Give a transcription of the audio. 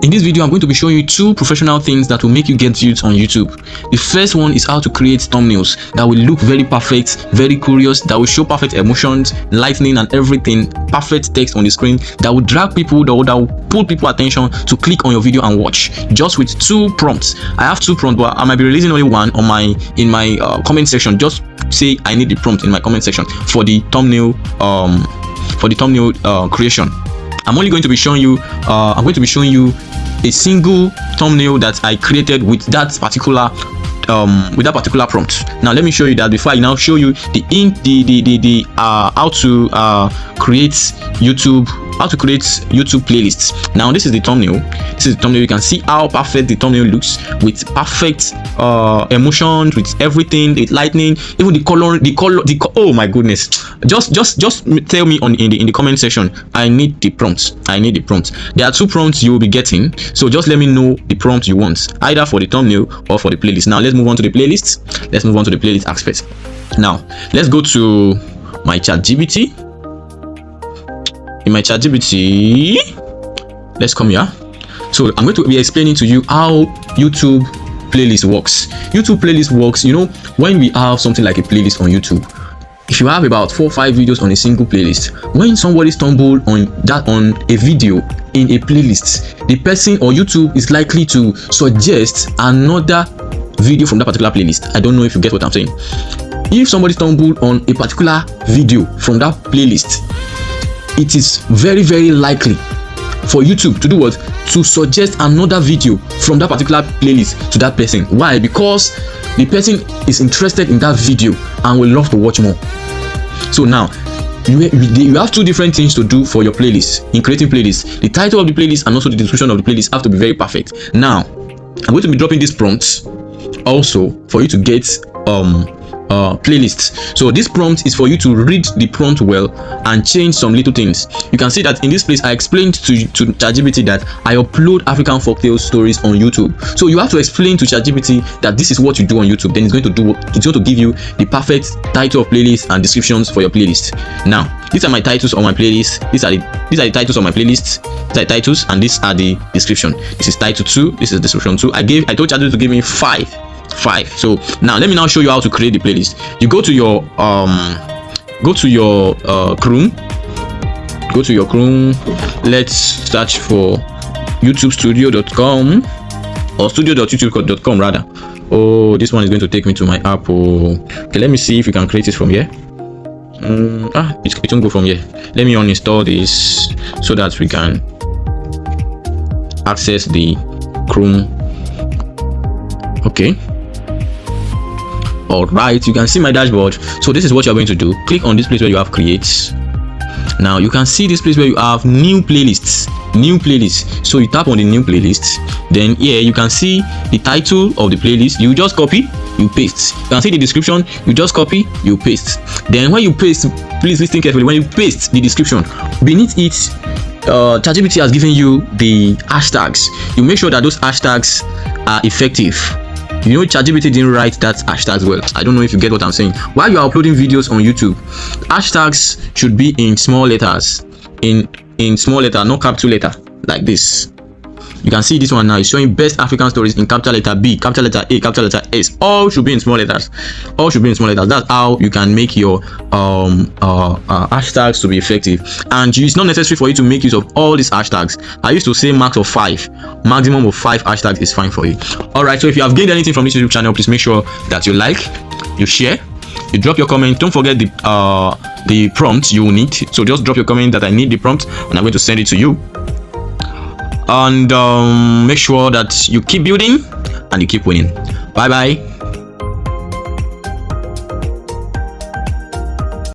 In this video, I'm going to be showing you two professional things that will make you get views on YouTube. The first one is how to create thumbnails that will look very perfect, very curious, that will show perfect emotions, lightning and everything, perfect text on the screen that will drag people, that will pull people attention to click on your video and watch, just with two prompts. I have two prompts, but I might be releasing only one on in my comment section. Just say I need the prompt in my comment section for the thumbnail creation. I'm only going to be showing you a single thumbnail that I created with that particular prompt. Now let me show you that before I now show you how to create YouTube playlists. Now this is the thumbnail. You can see how perfect the thumbnail looks, with perfect emotions, with everything, with lightning, even the color. Oh my goodness! Just tell me in the comment section. I need the prompts. There are two prompts you will be getting, so just let me know the prompt you want, either for the thumbnail or for the playlist. Now let's move on to the playlist. Let's move on to the playlist aspect. Now let's go to my ChatGPT. In my ChatGPT, let's come here. So I'm going to be explaining to you how YouTube playlist works. YouTube playlist works, you know, when we have something like a playlist on YouTube. If you have about 4 or 5 videos on a single playlist, when somebody stumbles on a video in a playlist, the person or YouTube is likely to suggest another video from that particular playlist. I don't know if you get what I'm saying. If somebody stumbled on a particular video from that playlist, it is very, very likely for YouTube to do what? To suggest another video from that particular playlist to that person. Why? Because the person is interested in that video and will love to watch more. So now you have two different things to do for your playlist. In creating playlists, the title of the playlist and also the description of the playlist have to be very perfect. Now I'm going to be dropping these prompts also for you to get playlists. So this prompt is for you to read the prompt well and change some little things. You can see that in this place I explained to ChatGPT that I upload African folktale stories on YouTube. So you have to explain to ChatGPT that this is what you do on YouTube. Then it's going to give you the perfect title of playlist and descriptions for your playlist. Now these are my titles on my playlist. These are the titles on my playlist. These are the titles and these are the description. This is title 2. This is description 2. I told ChatGPT to give me 5. So now let me now show you how to create the playlist. You go to your Chrome. Go to your Chrome. Let's search for YouTubestudio.com or studio.youtube.com rather. Oh, this one is going to take me to my app. Okay, let me see if we can create it from here. It won't go from here. Let me uninstall this so that we can access the Chrome. Okay. All right, you can see my dashboard. So this is what you're going to do. Click on this place where you have create. Now you can see this place where you have new playlists. So you tap on the new playlist. Then here you can see the title of the playlist. You just copy, you paste. You can see the description. You just copy, you paste. Then when you paste, please listen carefully. When you paste the description, beneath it, ChatGPT has given you the hashtags. You make sure that those hashtags are effective. You know, ChatGPT didn't write that hashtags well. I don't know if you get what I'm saying. While you are uploading videos on YouTube, hashtags should be in small letters, in small letter, not capital letter, like this. You can see this one now is showing best African stories in capital letter B, capital letter A, capital letter S. All should be in small letters. That's how you can make your hashtags to be effective. And it's not necessary for you to make use of all these hashtags. I used to say max of 5. Maximum of 5 hashtags is fine for you. Alright, so if you have gained anything from this YouTube channel, please make sure that you like, you share, you drop your comment. Don't forget the prompt you will need. So just drop your comment that I need the prompt and I'm going to send it to you. And make sure that you keep building and you keep winning. Bye bye.